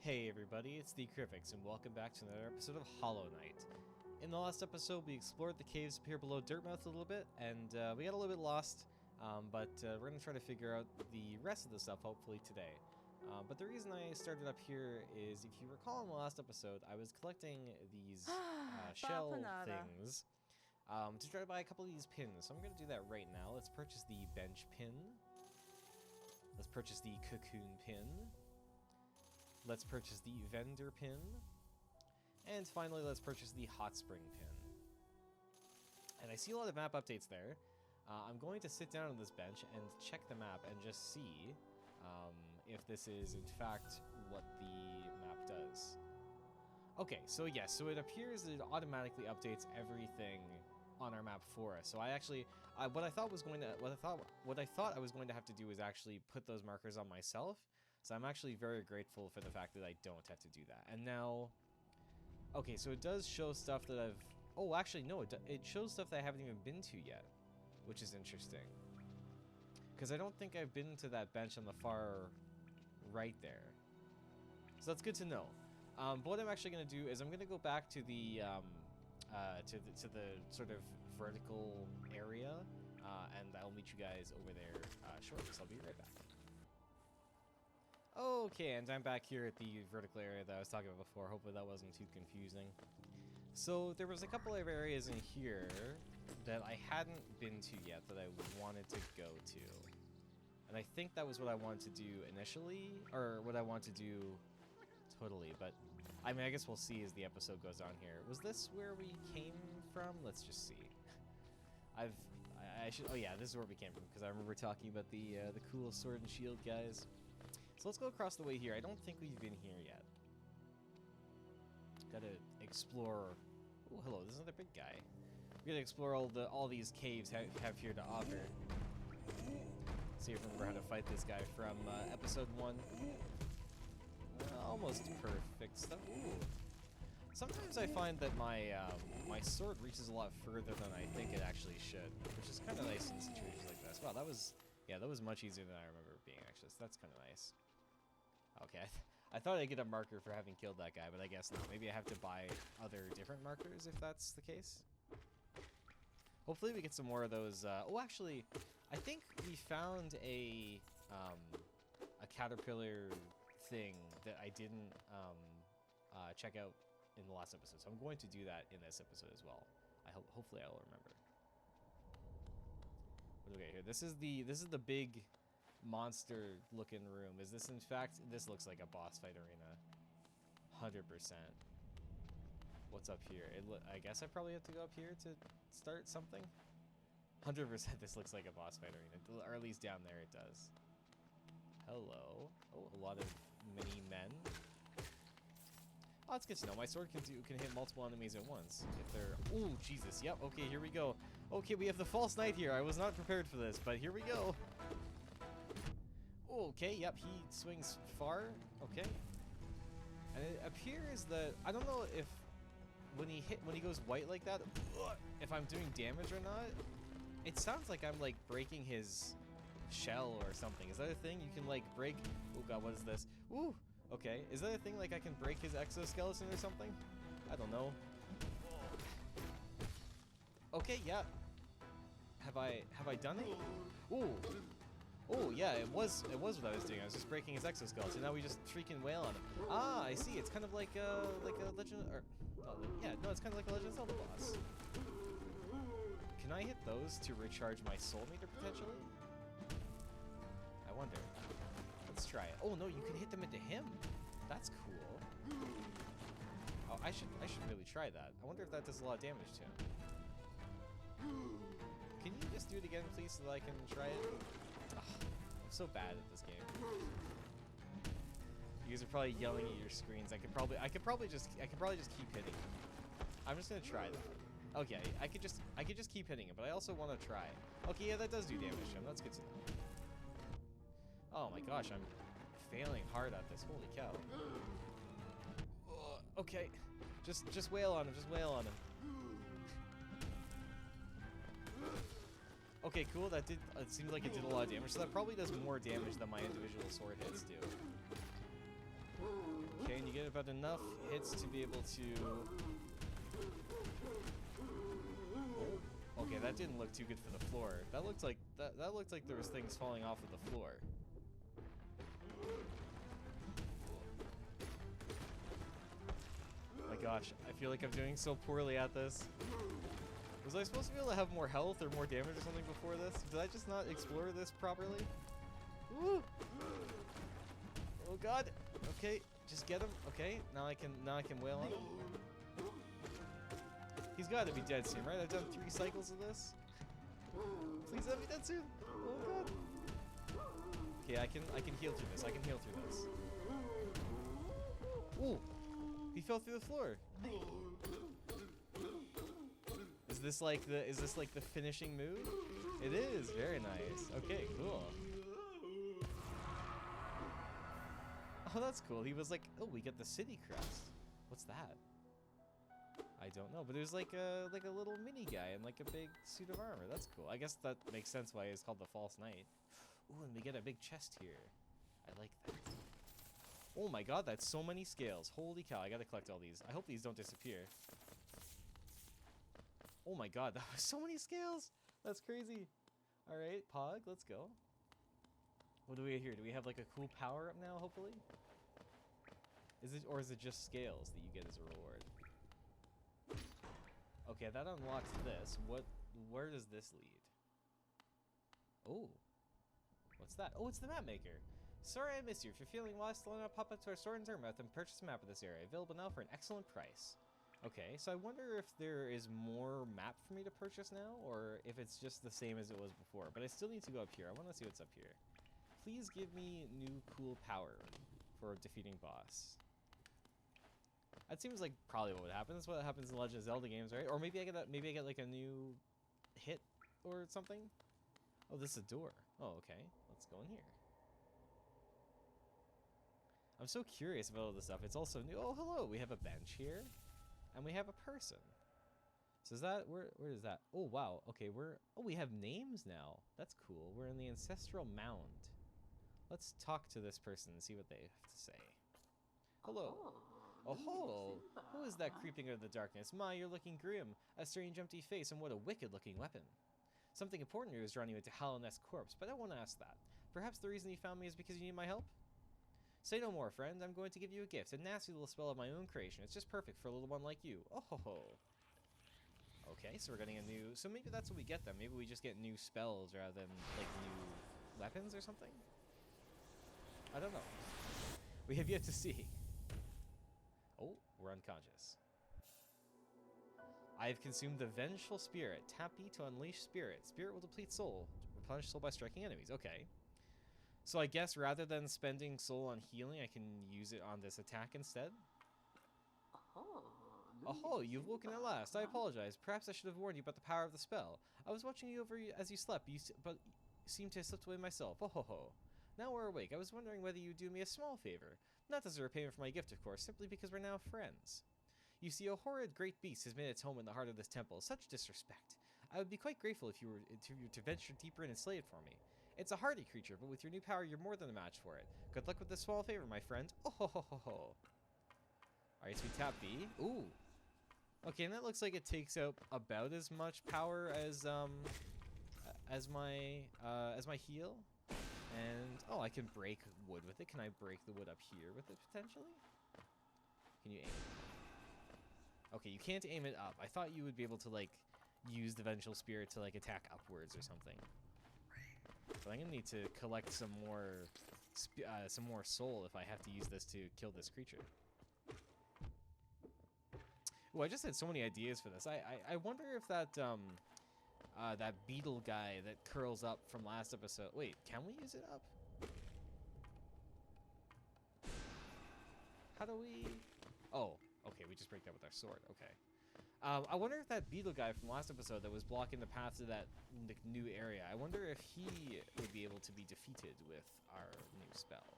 Hey everybody, it's the Crifix, and welcome back to another episode of Hollow Knight. In the last episode, we explored the caves up here below Dirtmouth a little bit, and we got a little bit lost, but we're going to try to figure out the rest of the stuff, hopefully, today. But the reason I started up here is, if you recall in the last episode, I was collecting these shell things to try to buy a couple of these pins, so I'm going to do that right now. Let's purchase the bench pin. Let's purchase the cocoon pin. Let's purchase the vendor pin. And finally, let's purchase the hot spring pin. And I see a lot of map updates there. I'm going to sit down on this bench and check the map and just see if this is, in fact, what the map does. Okay, so yes, so it appears that it automatically updates everything on our map for us. So I actually, what I thought I was going to have to do is actually put those markers on myself. So I'm actually very grateful for the fact that I don't have to do that. And now, okay, so it does show stuff that I've, oh, actually, no, it shows stuff that I haven't even been to yet, which is interesting. Because I don't think I've been to that bench on the far right there. So that's good to know. But what I'm actually going to do is I'm going to go back to the, to the sort of vertical area, and I'll meet you guys over there shortly, so I'll be right back. Okay, and I'm back here at the vertical area that I was talking about before. Hopefully that wasn't too confusing. So there was a couple of areas in here that I hadn't been to yet that I wanted to go to. And I think that was what I wanted to do initially, or what I wanted to do totally, but I mean, I guess we'll see as the episode goes on here. Was this where we came from? Let's just see. I should, oh yeah, this is where we came from, because I remember talking about the cool sword and shield guys. So let's go across the way here. I don't think we've been here yet. Gotta explore. Oh, hello, there's another big guy. We gotta explore all these caves have here to offer. See if I remember how to fight this guy from episode 1. Almost perfect stuff. Ooh. Sometimes I find that my my sword reaches a lot further than I think it actually should, which is kind of nice in situations like this. Wow, that was much easier than I remember it being, actually, so that's kind of nice. Okay, I thought I'd get a marker for having killed that guy, but I guess not. Maybe I have to buy other different markers if that's the case. Hopefully we get some more of those. Oh, actually, I think we found a caterpillar thing that I didn't check out in the last episode, so I'm going to do that in this episode as well. Hopefully I'll remember. What do we got here? This is the big monster looking room. Is this in fact, this looks like a boss fight arena. 100%. What's up here? I guess I probably have to go up here to start something. 100% this looks like a boss fight arena, or at least down there it does. Hello. Oh, a lot of mini men. Oh, that's good to know. My sword can hit multiple enemies at once. If they're... Ooh, Jesus. Yep, okay, here we go. Okay, we have the false knight here. I was not prepared for this, but here we go. Okay, yep, he swings far. Okay. And it appears that... I don't know if when he goes white like that, if I'm doing damage or not. It sounds like I'm, like, breaking his shell or something. Is that a thing? You can, like, break... Oh, God, what is this? Ooh! Okay, is that a thing, like I can break his exoskeleton or something? I don't know. Okay, yeah. Have I done it? Ooh. Oh, yeah, it was what I was doing. I was just breaking his exoskeleton. Now we just freaking wail on him. Ah, I see. It's kind of like a Legend, or yeah, no, it's kind of like a Legend of Zelda boss. Can I hit those to recharge my soul meter potentially? I wonder. Let's try it. Oh no, you can hit them into him. That's cool. Oh, I should really try that. I wonder if that does a lot of damage to him. Can you just do it again, please, so that I can try it? Ugh, I'm so bad at this game. You guys are probably yelling at your screens. I could probably just keep hitting him. I'm just gonna try that. Okay, I could just keep hitting him, but I also want to try. Okay, yeah, that does do damage to him. That's good to know. Oh my gosh, I'm failing hard at this. Holy cow. Okay. Just wail on him. Just wail on him. Okay, cool. That did... It seemed like it did a lot of damage. So that probably does more damage than my individual sword hits do. Okay, and you get about enough hits to be able to... Oh, okay, that didn't look too good for the floor. That looked like that looked like there was things falling off of the floor. Oh my gosh, I feel like I'm doing so poorly at this. Was I supposed to be able to have more health or more damage or something before this? Did I just not explore this properly? Woo! Oh god. Okay, just get him. Okay, now I can wail on him. He's got to be dead soon, right? I've done 3 cycles of this. Please let me dead soon. Oh god. Okay, I can heal through this. I can heal through this. Ooh, he fell through the floor. Is this like the finishing move? It is. Very nice. Okay, cool. Oh, that's cool. He was like, oh, we get the city crest. What's that? I don't know, but there's like a little mini guy in like a big suit of armor. That's cool. I guess that makes sense why it's called the False Knight. Ooh, and we get a big chest here. I like that. Oh my god, that's so many scales. Holy cow, I gotta collect all these. I hope these don't disappear. Oh my god, that was so many scales. That's crazy. All right, Pog, let's go. What do we have here? Do we have like a cool power up now, hopefully? Is it just scales that you get as a reward? Okay, that unlocks this. Where does this lead? Oh. What's that? Oh, it's the map maker. Sorry I missed you. If you're feeling lost, let out pop up to our store in Zermath and purchase a map of this area. Available now for an excellent price. Okay, so I wonder if there is more map for me to purchase now, or if it's just the same as it was before. But I still need to go up here. I want to see what's up here. Please give me new cool power for defeating boss. That seems like probably what would happen. That's what happens in Legend of Zelda games, right? Or maybe I get like a new hit or something. Oh, this is a door. Oh, okay. Let's go in here. I'm so curious about all this stuff. It's also new. Oh, hello. We have a bench here, and we have a person. So is that where is that? Oh, wow. Okay, we have names now. That's cool. We're in the ancestral mound. Let's talk to this person and see what they have to say. Hello. Oh, ho! Who is that creeping out of the darkness? My, you're looking grim. A strange empty face, and what a wicked-looking weapon. Something important here is drawing you into Hallownest corpse, but I won't ask that. Perhaps the reason you found me is because you need my help? Say no more, friend. I'm going to give you a gift, a nasty little spell of my own creation. It's just perfect for a little one like you. Oh, ho, ho. Okay, so we're getting a new... So maybe that's what we get then. Maybe we just get new spells rather than, like, new weapons or something? I don't know. We have yet to see. Oh, we're unconscious. I have consumed the Vengeful Spirit. Tap E to unleash Spirit. Spirit will deplete soul. Replenish soul by striking enemies. Okay. So I guess rather than spending soul on healing, I can use it on this attack instead? Oh, you've woken at last. I apologize. Perhaps I should have warned you about the power of the spell. I was watching you over as you slept, but seemed to have slipped away myself. Oh, ho, ho. Now we're awake. I was wondering whether you'd do me a small favor. Not as a repayment for my gift, of course, simply because we're now friends. You see, a horrid great beast has made its home in the heart of this temple. Such disrespect. I would be quite grateful if you were to venture deeper in and slay it for me. It's a hardy creature, but with your new power, you're more than a match for it. Good luck with this small favor, my friend. Oh, ho, ho, ho, ho. Alright, so we tap B. Ooh. Okay, and that looks like it takes out about as much power as my heal. And, oh, I can break wood with it. Can I break the wood up here with it, potentially? Can you aim it? Okay, you can't aim it up. I thought you would be able to, like, use the Vengeful Spirit to, like, attack upwards or something. But I'm gonna need to collect some more soul if I have to use this to kill this creature. Ooh, I just had so many ideas for this. I wonder if that beetle guy that curls up from last episode... Wait, can we use it up? How do we... Oh, okay, we just break that with our sword. Okay. I wonder if that beetle guy from last episode that was blocking the path to that new area, I wonder if he would be able to be defeated with our new spell.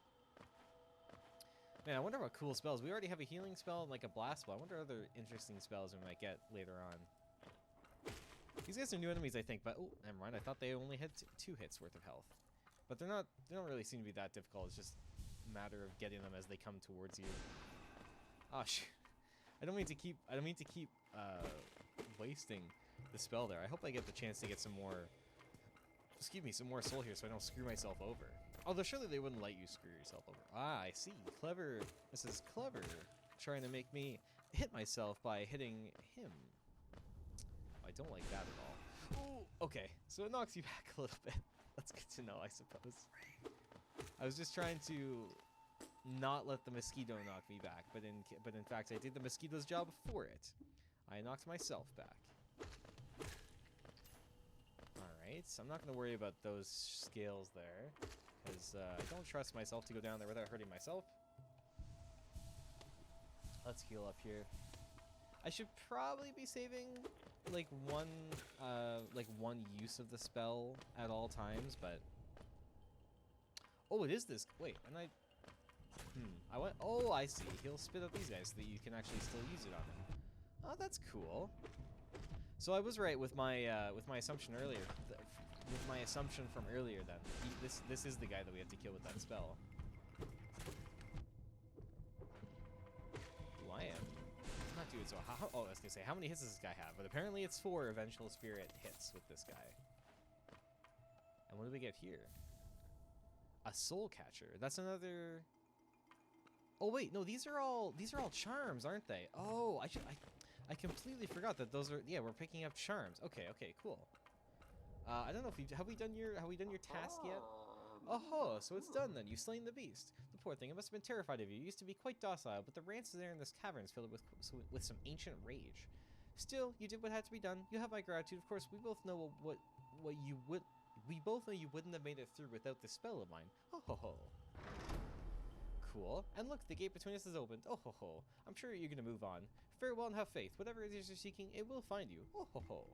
Man, I wonder what cool spells. We already have a healing spell and like a blast spell. I wonder other interesting spells we might get later on. These guys are new enemies, I think, but oh, never mind. I thought they only had 2 hits worth of health. But they don't really seem to be that difficult. It's just a matter of getting them as they come towards you. Oh shoot. I don't mean to keep wasting the spell there. I hope I get the chance to get some more, excuse me, some more soul here so I don't screw myself over. Although surely they wouldn't let you screw yourself over. Ah, I see. Clever. This is clever. Trying to make me hit myself by hitting him. I don't like that at all. Ooh, okay, so it knocks you back a little bit. That's good to know, I suppose. I was just trying to not let the mosquito knock me back, but in fact I did the mosquito's job for it. I knocked myself back. Alright, so I'm not going to worry about those scales there, because I don't trust myself to go down there without hurting myself. Let's heal up here. I should probably be saving like one use of the spell at all times, but oh, it is this. Wait, and I went. Oh, I see. He'll spit up these guys so that you can actually still use it on him. Oh, that's cool. So I was right with my assumption earlier. With my assumption from earlier, then this is the guy that we have to kill with that spell. Ooh, I am not doing so. Oh, I was gonna say, how many hits does this guy have? But apparently it's 4 Vengeful Spirit hits with this guy. And what do we get here? A Soul Catcher. That's another. Oh wait, no, these are all charms, aren't they? Oh, I completely forgot that those are. Yeah, we're picking up charms. Okay, cool. I don't know if have we done your task yet? Oh, so it's done then. You've slain the beast. The poor thing, it must have been terrified of you. It used to be quite docile, but the rancid air in this cavern is filled with some ancient rage. Still, you did what had to be done. You have my gratitude. Of course, we both know what you would. We both know you wouldn't have made it through without this spell of mine. Oh ho ho. Cool. And look, the gate between us is opened. Oh ho ho. I'm sure you're gonna move on. Farewell and have faith. Whatever it is you're seeking, it will find you. Oh ho ho.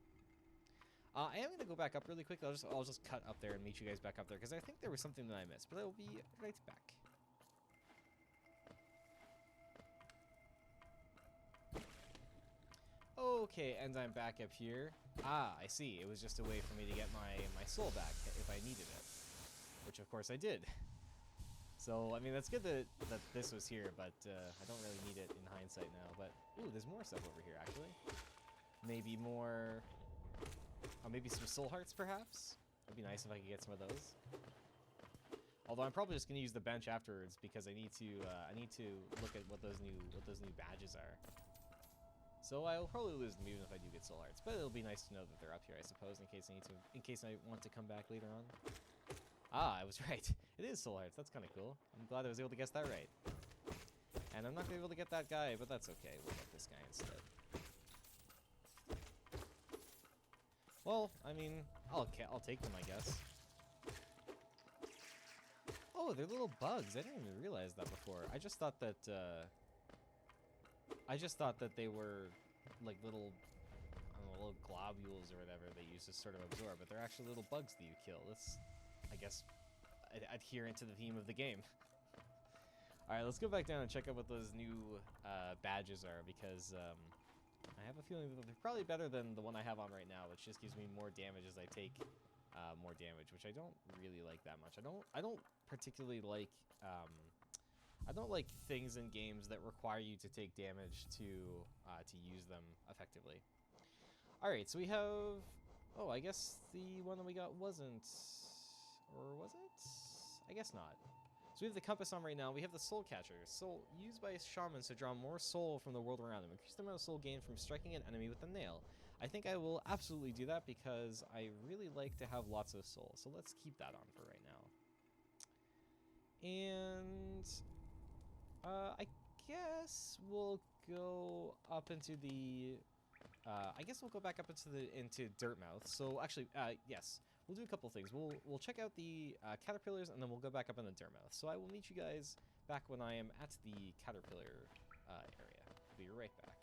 I am gonna go back up really quick. I'll just cut up there and meet you guys back up there because I think there was something that I missed, but I will be right back. Okay, and I'm back up here. Ah, I see. It was just a way for me to get my soul back if I needed it, which of course I did. So I mean that's good that this was here, but I don't really need it in hindsight now. But ooh, there's more stuff over here actually. Maybe more. Maybe some soul hearts, perhaps. It'd be nice if I could get some of those. Although I'm probably just gonna use the bench afterwards because I need to look at what those new badges are. So I'll probably lose them even if I do get soul hearts, but it'll be nice to know that they're up here, I suppose, in case I want to come back later on. Ah, I was right. It is soul hearts. That's kind of cool. I'm glad I was able to guess that right. And I'm not gonna be able to get that guy, but that's okay. We'll get this guy instead. Well, I mean, I'll take them, I guess. Oh, they're little bugs. I didn't even realize that before. I just thought that they were like little, I don't know, little globules or whatever they use to sort of absorb, but they're actually little bugs that you kill. That's, I guess, adherent to the theme of the game. All right, let's go back down and check out what those new badges are because I have a feeling that they're probably better than the one I have on right now, which just gives me more damage as I take more damage, which I don't really like that much. I don't particularly like I don't like things in games that require you to take damage to use them effectively. All right, so we have. Oh, I guess the one that we got wasn't, or was it? I guess not. So we have the compass on right now. We have the soul catcher. Soul used by shamans to draw more soul from the world around them. Increase the amount of soul gained from striking an enemy with a nail. I think I will absolutely do that because I really like to have lots of soul. So let's keep that on for right now. And I guess we'll go up into the. I guess we'll go back up into Dirtmouth. So actually, yes. We'll do a couple things. We'll check out the caterpillars, and then we'll go back up in the Dirtmouth. So I will meet you guys back when I am at the caterpillar area. I'll be right back.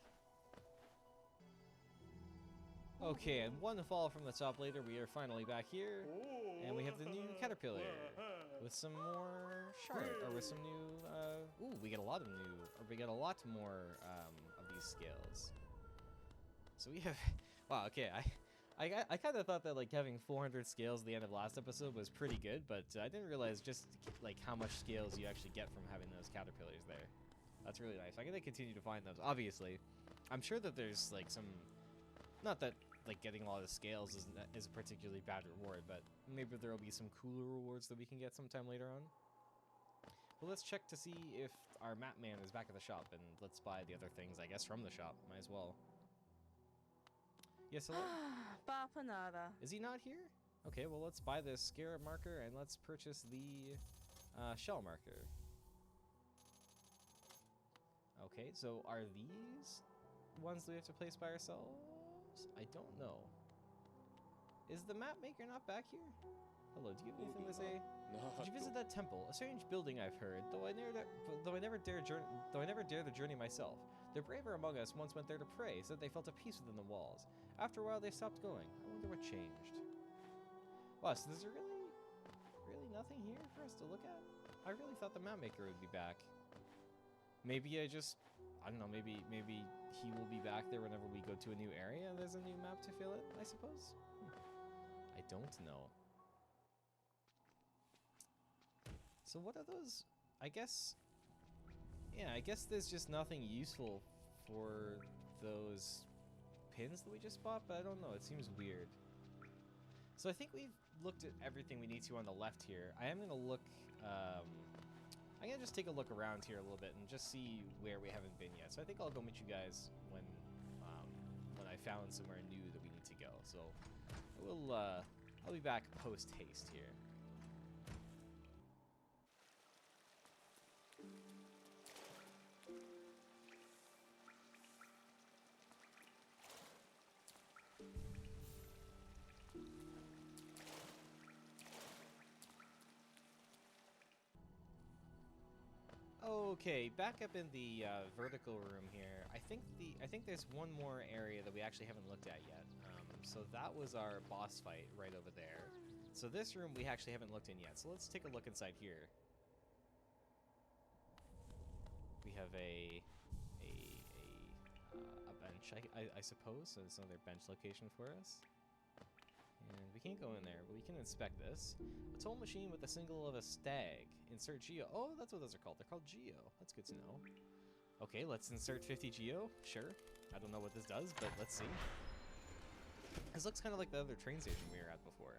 Okay, and one fall from the top later, we are finally back here, and we have the new caterpillar with some more with some new. Ooh, we get a lot more of these scales. So we have. Wow. Okay, I kind of thought that like having 400 scales at the end of last episode was pretty good, but I didn't realize just like how much scales you actually get from having those caterpillars there. That's really nice. I'm gonna continue to find those. Obviously, I'm sure that there's like some, not that like getting a lot of scales is a particularly bad reward, but maybe there will be some cooler rewards that we can get sometime later on. Well, let's check to see if our map man is back at the shop, and let's buy the other things, I guess, from the shop. Might as well. Yes, hello? Bapanada. Is he not here? Okay, well, let's buy this scarab marker, and let's purchase the shell marker. Okay, so are these ones that we have to place by ourselves? I don't know. Is the map maker not back here? Hello, do you have anything to say? Did you visit that temple? A strange building, I've heard. Though I never dare the journey myself. The braver among us once went there to pray, said they felt a peace within the walls. After a while, they stopped going. I wonder what changed. Wow, so there's really nothing here for us to look at? I really thought the map maker would be back. Maybe I don't know, maybe he will be back there whenever we go to a new area and there's a new map to fill it, I suppose? I don't know. So what are those? I guess there's just nothing useful for those pins that we just bought, but I don't know, it seems weird. So I think we've looked at everything we need to on the left here. I am going to look, I'm going to just take a look around here a little bit and just see where we haven't been yet. So I think I'll go meet you guys when I found somewhere new that we need to go. So I'll be back post haste here. Okay, back up in the vertical room here. I think there's one more area that we actually haven't looked at yet. So that was our boss fight right over there. So this room we actually haven't looked in yet. So let's take a look inside here. We have a bench, I suppose. So it's another bench location for us. And we can't go in there, but we can inspect this. A toll machine with a symbol of a stag. Insert geo. Oh, that's what those are called. They're called geo. That's good to know. Okay, let's insert 50 geo. Sure. I don't know what this does, but let's see. This looks kind of like the other train station we were at before.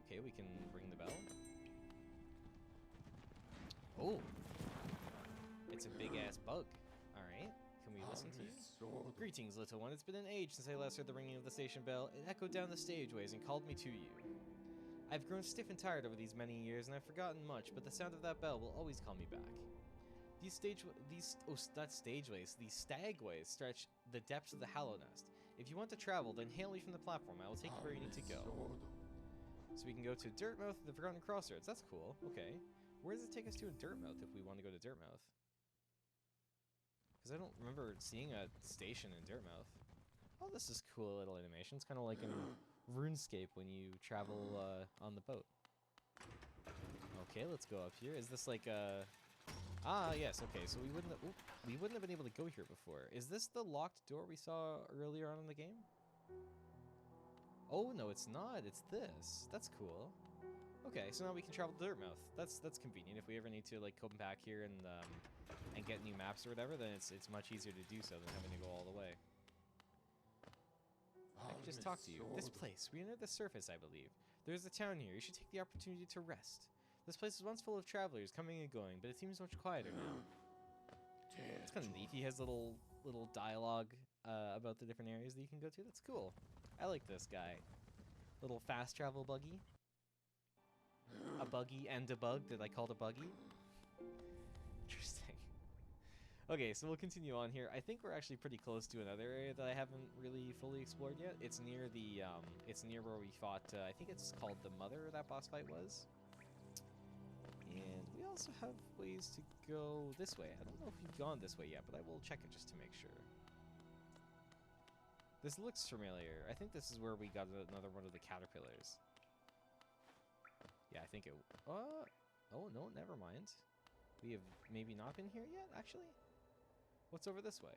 Okay, we can ring the bell. Oh. It's a big-ass bug. Alright. Can we listen to you? Greetings, little one. It's been an age since I last heard the ringing of the station bell. It echoed down the stageways and called me to you. I've grown stiff and tired over these many years, and I've forgotten much, but the sound of that bell will always call me back. These stagways, these stagways stretch the depths of the Hallow Nest. If you want to travel, then hail me from the platform. I will take you where you need to go. So we can go to Dirtmouth, the Forgotten Crossroads. That's cool. Okay. Where does it take us to in Dirtmouth if we want to go to Dirtmouth? Because I don't remember seeing a station in Dirtmouth. Oh, this is cool little animation. It's kind of like in RuneScape when you travel on the boat. Okay, let's go up here. Is this like a... Ah, yes. Okay, so we wouldn't have been able to go here before. Is this the locked door we saw earlier on in the game? Oh, no, it's not. It's this. That's cool. Okay, so now we can travel to Dirtmouth. That's convenient. If we ever need to like come back here and get new maps or whatever, then it's much easier to do so than having to go all the way. I can just talk to you. This place. We entered the surface, I believe. There's a town here. You should take the opportunity to rest. This place was once full of travelers coming and going, but it seems much quieter now. It's kind of neat. He has little dialogue about the different areas that you can go to. That's cool. I like this guy. Little fast travel buggy. A buggy and a bug that I called a buggy. Interesting. Okay, so we'll continue on here. I think we're actually pretty close to another area that I haven't really fully explored yet. It's near the, it's near where we fought, I think it's called the Mother, that boss fight was. And we also have ways to go this way. I don't know if we've gone this way yet, but I will check it just to make sure. This looks familiar. I think this is where we got another one of the caterpillars. Yeah, I think it... oh, no, never mind. We have maybe not been here yet, actually? What's over this way?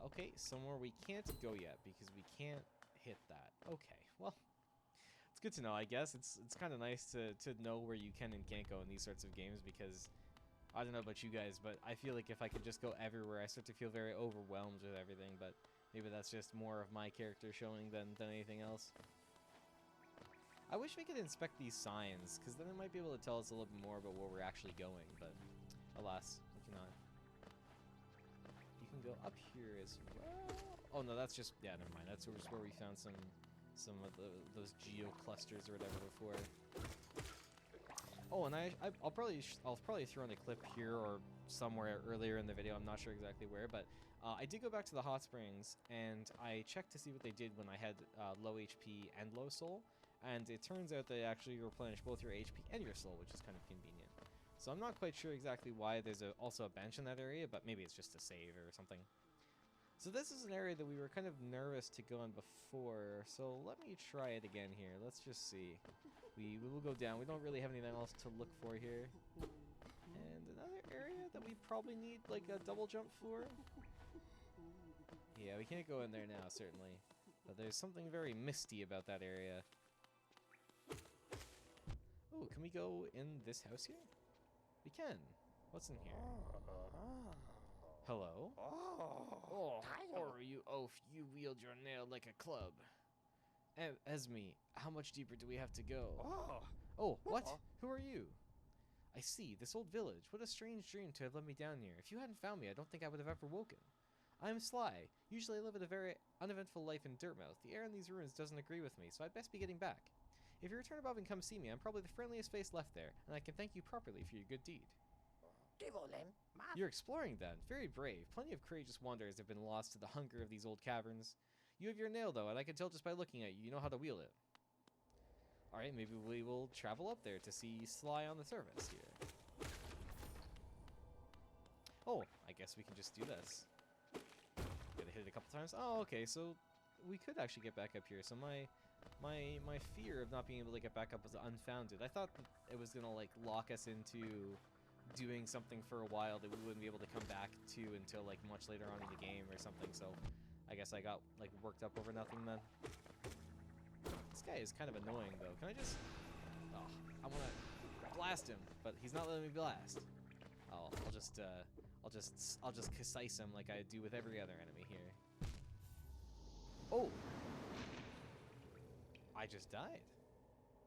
Okay, somewhere we can't go yet because we can't hit that. Okay, well, it's good to know, I guess. It's kind of nice to know where you can and can't go in these sorts of games because I don't know about you guys, but I feel like if I could just go everywhere, I start to feel very overwhelmed with everything, but maybe that's just more of my character showing than anything else. I wish we could inspect these signs, because then it might be able to tell us a little bit more about where we're actually going, but alas, we cannot. You can go up here as well. Oh no, that's just, yeah, never mind. That's where we found some of those geo clusters or whatever before. Oh, and I'll probably throw in a clip here or somewhere earlier in the video. I'm not sure exactly where, but I did go back to the hot springs and I checked to see what they did when I had low HP and low soul, and it turns out they actually replenish both your HP and your soul, which is kind of convenient. So I'm not quite sure exactly why there's also a bench in that area, but maybe it's just a save or something. So this is an area that we were kind of nervous to go in before, so let me try it again here. Let's just see. We will go down. We don't really have anything else to look for here. And another area that we probably need like a double jump for. Yeah, we can't go in there now, certainly. But there's something very misty about that area. Oh, can we go in this house here? We can. What's in here? Hello? Oh, or you oaf, you wield your nail like a club. Esme, how much deeper do we have to go? Oh, what? Who are you? I see, this old village. What a strange dream to have led me down here. If you hadn't found me, I don't think I would have ever woken. I'm Sly. Usually I live a very uneventful life in Dirtmouth. The air in these ruins doesn't agree with me, so I'd best be getting back. If you return above and come see me, I'm probably the friendliest face left there, and I can thank you properly for your good deed. You're exploring then. Very brave. Plenty of courageous wanderers have been lost to the hunger of these old caverns. You have your nail, though, and I can tell just by looking at you, you know how to wield it. Alright, maybe we will travel up there to see Sly on the surface here. Oh, I guess we can just do this. Gotta hit it a couple times. Oh, okay, so we could actually get back up here. So my fear of not being able to get back up was unfounded. I thought that it was gonna, like, lock us into doing something for a while that we wouldn't be able to come back to until, like, much later on in the game or something, so I guess I got, like, worked up over nothing then. This guy is kind of annoying, though. Can I just... Oh, I want to blast him, but he's not letting me blast. Oh, I'll just concise him like I do with every other enemy here. Oh! I just died.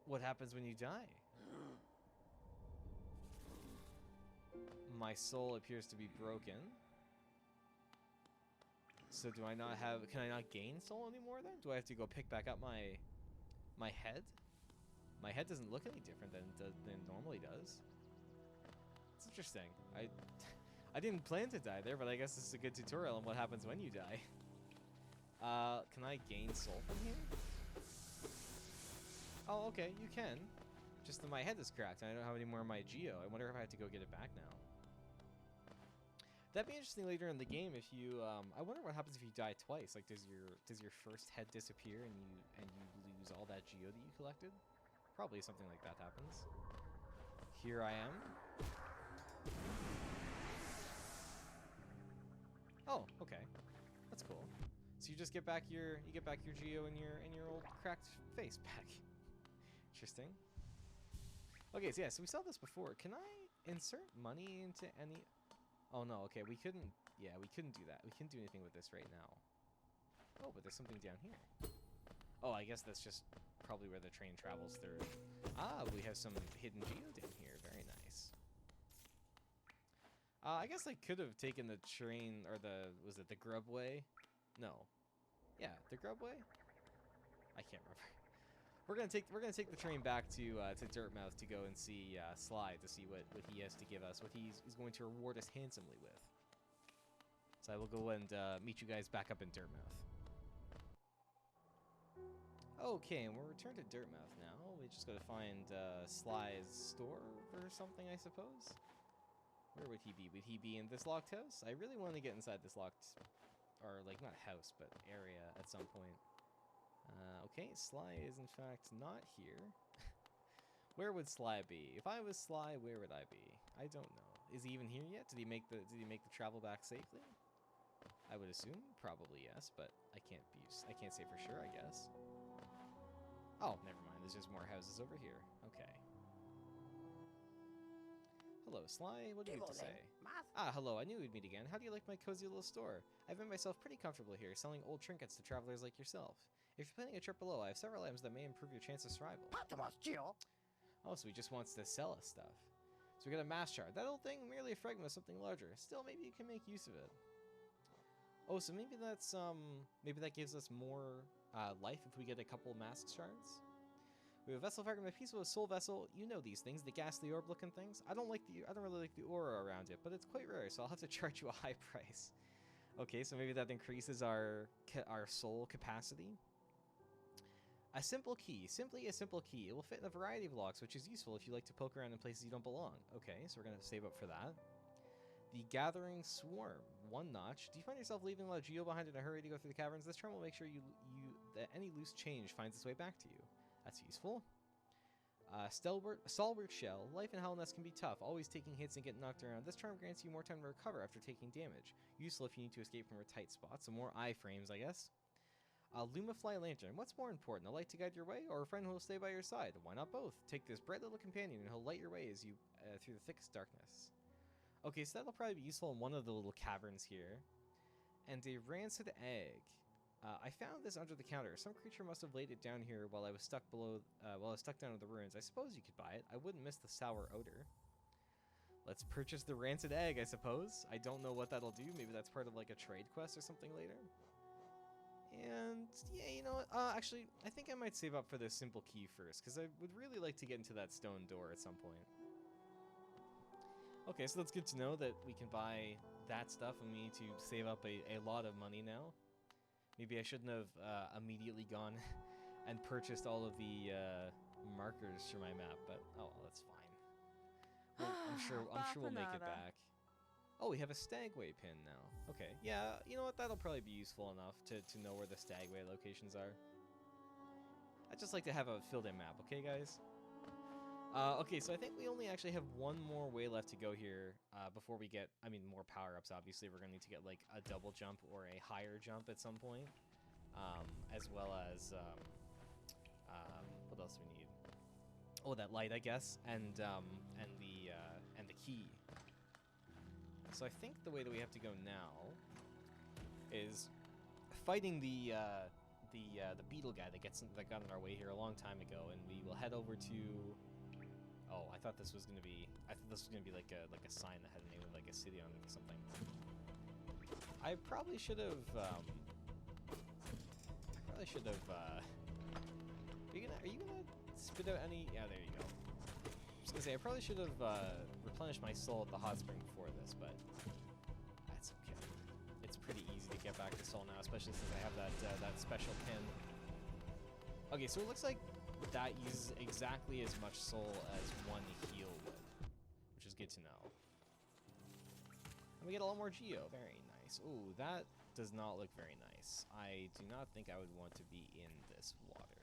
What happens when you die? My soul appears to be broken. So do I not have... Can I not gain soul anymore then? Do I have to go pick back up my head? My head doesn't look any different than it normally does. It's interesting. I didn't plan to die there, but I guess this is a good tutorial on what happens when you die. Can I gain soul from here? Oh, okay, you can. Just that my head is cracked and I don't have any more of my Geo. I wonder if I have to go get it back now. That'd be interesting later in the game if you, I wonder what happens if you die twice. Like, does your first head disappear and you lose all that Geo that you collected? Probably something like that happens. Here I am. Oh, okay. That's cool. So you just get back your Geo and your old cracked face back. Interesting. Okay, so yeah, so we saw this before. Can I insert money into any... Oh no, okay, we couldn't do that. We couldn't do anything with this right now. Oh, but there's something down here. Oh, I guess that's just probably where the train travels through. Ah, we have some hidden Geo down here. Very nice. I guess I could have taken the train, or was it the Grub Way? No. Yeah, the Grub Way? I can't remember. We're gonna take the train back to Dirtmouth to go and see Sly, to see what he has to give us, what he's going to reward us handsomely with. So I will go and meet you guys back up in Dirtmouth. Okay, and we're returned to Dirtmouth now. We just gotta find Sly's store or something, I suppose. Where would he be? Would he be in this locked house? I really want to get inside this locked, or like not house, but area at some point. Okay, Sly is in fact not here. Where would Sly be? If I was Sly, where would I be? I don't know. Is he even here yet? Did he make the travel back safely? I would assume probably yes, but I can't say for sure, I guess. Oh, never mind. There's just more houses over here. Okay. Hello, Sly. What do you have to say? Ah, hello. I knew we'd meet again. How do you like my cozy little store? I've made myself pretty comfortable here, selling old trinkets to travelers like yourself. If you're planning a trip below, I have several items that may improve your chance of survival. Oh, so he just wants to sell us stuff. So we got a mass shard. That old thing, merely a fragment of something larger. Still, maybe you can make use of it. Oh, so maybe that's, maybe that gives us more, life if we get a couple mask shards? We have a vessel fragment, a piece of a soul vessel. You know these things, the ghastly orb-looking things. I don't really like the aura around it, but it's quite rare, so I'll have to charge you a high price. Okay, so maybe that increases our soul capacity. A simple key, simply a simple key. It will fit in a variety of locks, which is useful if you like to poke around in places you don't belong. Okay, so we're gonna save up for that. The Gathering Swarm, 1 notch. Do you find yourself leaving a lot of geo behind in a hurry to go through the caverns? This charm will make sure that any loose change finds its way back to you. That's useful. Stalwart Shell. Life in Hellnest can be tough, always taking hits and getting knocked around. This charm grants you more time to recover after taking damage. Useful if you need to escape from a tight spot. So more iframes, I guess. Lumafly Lantern. What's more important, a light to guide your way, or a friend who will stay by your side? Why not both? Take this bright little companion, and he'll light your way as you through the thickest darkness. Okay, so that'll probably be useful in one of the little caverns here. And a Rancid Egg. I found this under the counter. Some creature must have laid it down here while I was stuck down in the ruins. I suppose you could buy it. I wouldn't miss the sour odor. Let's purchase the Rancid Egg, I suppose. I don't know what that'll do. Maybe that's part of like a trade quest or something later. And yeah, you know what? Actually, I think I might save up for the simple key first, because I would really like to get into that stone door at some point. Okay, so that's good to know that we can buy that stuff, and we need to save up a lot of money now. Maybe I shouldn't have immediately gone and purchased all of the markers for my map, but oh, well, that's fine. Well, I'm sure we'll make it back. Oh, we have a Stagway pin now. Okay, yeah, you know what? That'll probably be useful enough to know where the Stagway locations are. I'd just like to have a filled-in map, okay, guys? Okay, so I think we only actually have one more way left to go here before we get, more power-ups, obviously. We're going to need to get, like, a double jump or a higher jump at some point. As well as, what else do we need? Oh, that light, I guess, and the key. So I think the way that we have to go now is fighting the beetle guy that got in our way here a long time ago, and we will head over to. Oh, I thought this was gonna be like a sign that had a name of like a city on it or something. I probably should have. Are you gonna spit out any? Yeah, there you go. I was gonna say I probably should have replenished my soul at the hot spring before this, but that's okay. It's pretty easy to get back to soul now, especially since I have that special pin. Okay, so it looks like that uses exactly as much soul as one heal would, which is good to know. And we get a lot more geo. Very nice. Ooh, that does not look very nice. I do not think I would want to be in this water.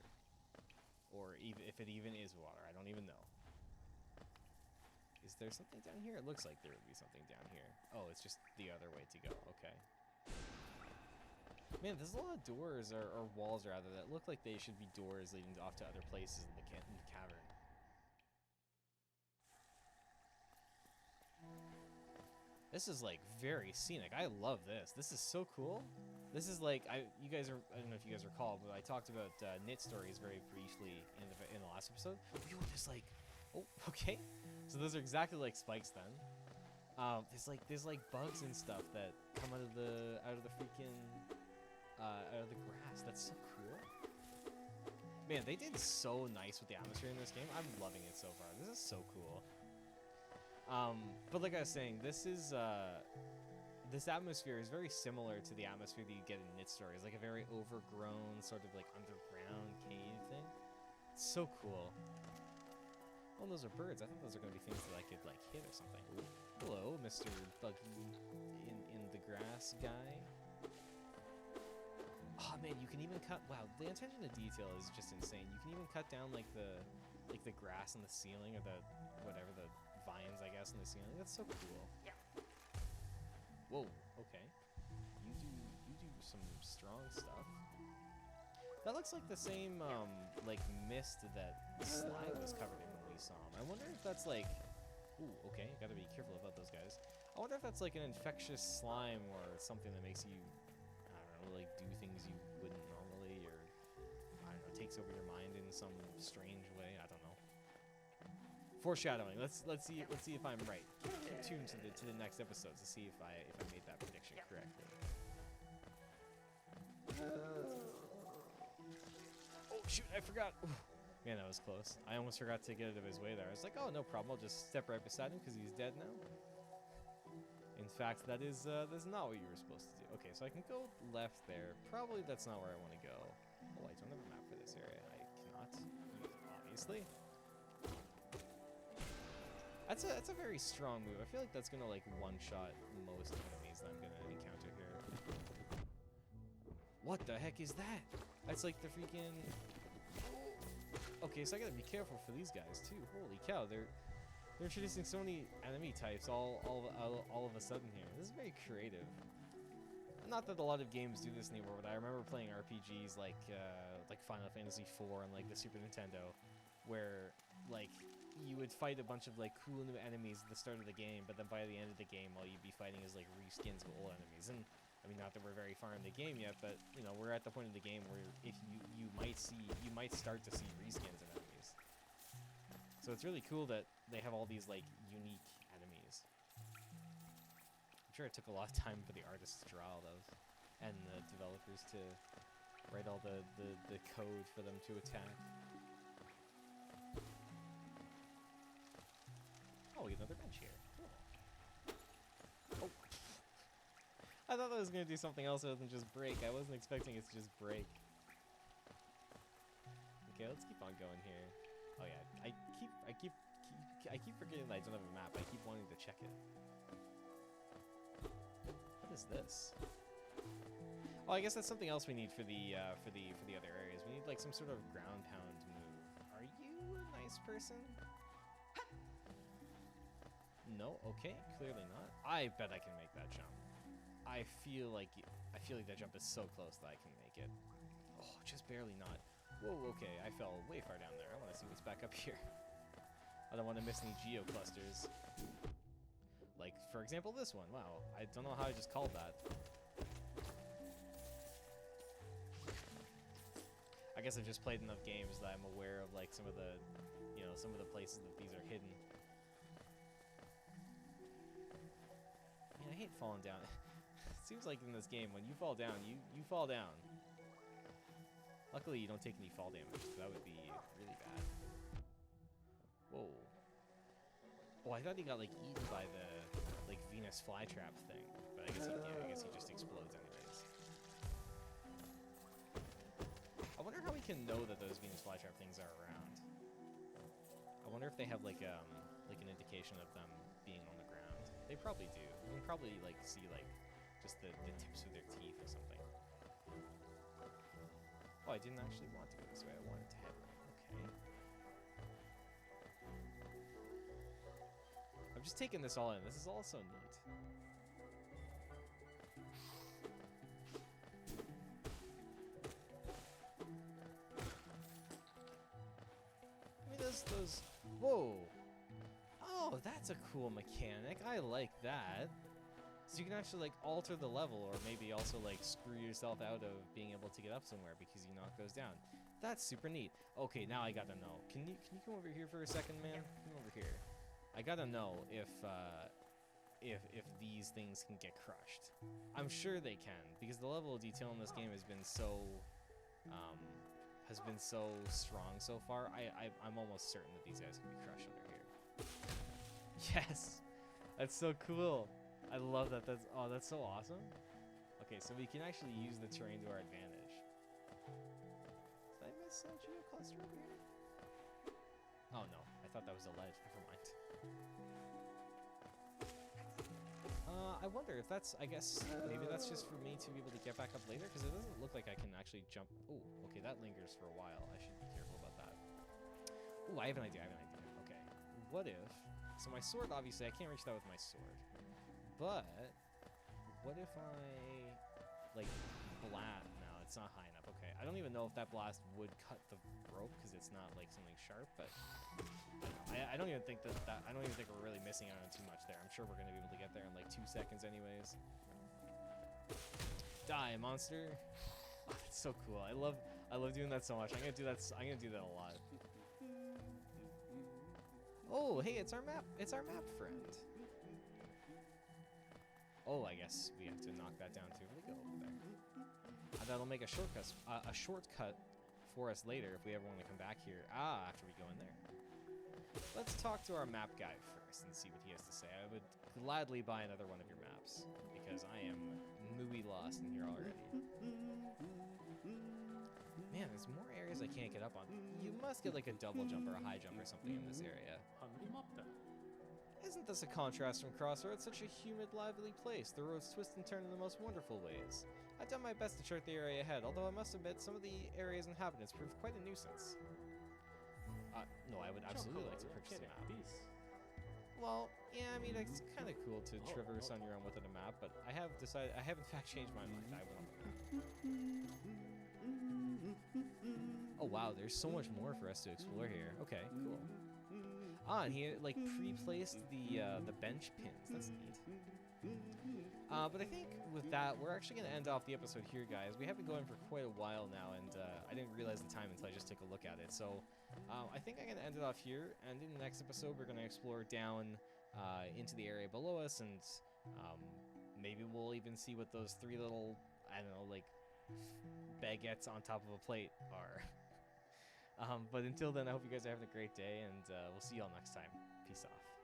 Or even if it even is water. I don't even know. Is there something down here? It looks like there would be something down here. Oh, it's just the other way to go. Okay. Man, there's a lot of doors, or walls rather, that look like they should be doors leading off to other places in the cavern. This is like very scenic. I love this. This is so cool. This is like I don't know if you guys recall, but I talked about knit stories very briefly in the last episode. You were just like, oh, okay. So those are exactly like spikes then. There's like bugs and stuff that come out of the freaking out of the grass. That's so cool. Man, they did so nice with the atmosphere in this game. I'm loving it so far. This is so cool. But like I was saying, this atmosphere is very similar to the atmosphere that you get in knit stories, like a very overgrown sort of like underground cave thing. It's so cool. Oh, those are birds. I thought those are going to be things that I could like hit or something. Ooh. Hello, Mr. Buggy in the grass guy. Oh man, you can even cut. Wow, the attention to detail is just insane. You can even cut down like the grass in the ceiling, or the vines, I guess, in the ceiling. That's so cool. Yeah. Whoa. Okay. You do some strong stuff. That looks like the same like mist that Sly was covered in when we saw him. I wonder if that's like Ooh, okay, gotta be careful about those guys. I wonder if that's like an infectious slime or something that makes you, I don't know, like do things you wouldn't normally, or I don't know, takes over your mind in some strange way. I don't know. Foreshadowing. Let's see if I'm right. Keep tuned to the next episodes to see if I made that prediction correctly. Oh shoot! I forgot. Ooh. Man, that was close. I almost forgot to get out of his way there. I was like, oh, no problem. I'll just step right beside him because he's dead now. In fact, that's not what you were supposed to do. Okay, so I can go left there. Probably that's not where I want to go. Oh, I don't have a map for this area. I cannot use it, obviously. That's a very strong move. I feel like that's gonna like one-shot most enemies that I'm gonna encounter here. What the heck is that? That's like the freaking. Okay, so I gotta be careful for these guys too. Holy cow, they're introducing so many enemy types all of a sudden here. This is very creative. Not that a lot of games do this anymore, but I remember playing RPGs like Final Fantasy IV and like the Super Nintendo, where like you would fight a bunch of like cool new enemies at the start of the game, but then by the end of the game, all you'd be fighting is like reskins of old enemies. And I mean, not that we're very far in the game yet, but you know, we're at the point of the game where if you might start to see reskins of enemies. So it's really cool that they have all these like unique enemies. I'm sure it took a lot of time for the artists to draw all those, and the developers to write all the code for them to attack. Oh, we get another bench here. Cool. Oh. I thought that was going to do something else other than just break. I wasn't expecting it to just break. Okay, let's keep on going here. Oh yeah, I keep forgetting that I don't have a map. I keep wanting to check it. What is this? Oh, I guess that's something else we need for the other areas. We need like some sort of ground pound move. Are you a nice person? No. Okay, clearly not. I bet I can make that jump. I feel like that jump is so close that I can make it. Oh, just barely not. Whoa, okay, I fell way far down there. I want to see what's back up here. I don't want to miss any geo clusters. Like, for example, this one. Wow, I don't know how I just called that. I guess I've just played enough games that I'm aware of like some of the places that these are hidden. Man, I hate falling down. Seems like in this game, when you fall down, you fall down. Luckily, you don't take any fall damage. That would be really bad. Whoa. Oh, I thought he got like eaten by the like Venus flytrap thing, but I guess he just explodes anyways. I wonder how we can know that those Venus flytrap things are around. I wonder if they have like an indication of them being on the ground. They probably do. You can probably like see like just the tips of their teeth or something. Oh, I didn't actually want to go this way. I wanted to head right. Okay. I'm just taking this all in. This is all so neat. I mean, those. Whoa. Oh, that's a cool mechanic. I like that. So you can actually like alter the level, or maybe also like screw yourself out of being able to get up somewhere because you knock those down. That's super neat. Okay, now I gotta know. Can you come over here for a second, man? Come over here. I gotta know if these things can get crushed. I'm sure they can, because the level of detail in this game has been so strong so far. I'm almost certain that these guys can be crushed under here. Yes, that's so cool. I love that. That's so awesome. Okay, so we can actually use the terrain to our advantage. Did I miss a geocluster over here? Oh no, I thought that was a ledge. Never mind. I wonder if that's, I guess, maybe that's just for me to be able to get back up later, because it doesn't look like I can actually jump. Oh, okay, that lingers for a while. I should be careful about that. Oh, I have an idea. Okay, what if, so my sword, obviously, I can't reach that with my sword. But what if I like no, it's not high enough. Okay, I don't even know if that blast would cut the rope because it's not like something sharp, but I don't even think I don't even think we're really missing out on too much there. I'm sure we're gonna be able to get there in like 2 seconds anyways. Die, monster! It's so cool. I love doing that so much. I'm gonna do that a lot. Oh, hey, it's our map friend. Oh, I guess we have to knock that down too. Let me go over there. That'll make a shortcut for us later if we ever want to come back here. After we go in there. Let's talk to our map guy first and see what he has to say. I would gladly buy another one of your maps because I am muy lost in here already. Man, there's more areas I can't get up on. You must get like a double jump or a high jump or something in this area. Isn't this a contrast from Crossroads? Such a humid, lively place. The roads twist and turn in the most wonderful ways. I've done my best to chart the area ahead, although I must admit some of the area's inhabitants prove quite a nuisance. No, I would absolutely like to purchase a map. Well, yeah, I mean, it's kind of cool to traverse on your own without a map, but I have in fact changed my mind. I want a map. Oh wow, there's so much more for us to explore here. Okay, cool. And he like pre-placed the bench pins. That's neat. But I think with that, we're actually going to end off the episode here, guys. We have been going for quite a while now, and I didn't realize the time until I just took a look at it. So I think I'm going to end it off here, and in the next episode, we're going to explore down into the area below us, and maybe we'll even see what those 3 little, I don't know, like baguettes on top of a plate are. But until then, I hope you guys are having a great day, and we'll see y'all next time. Peace off.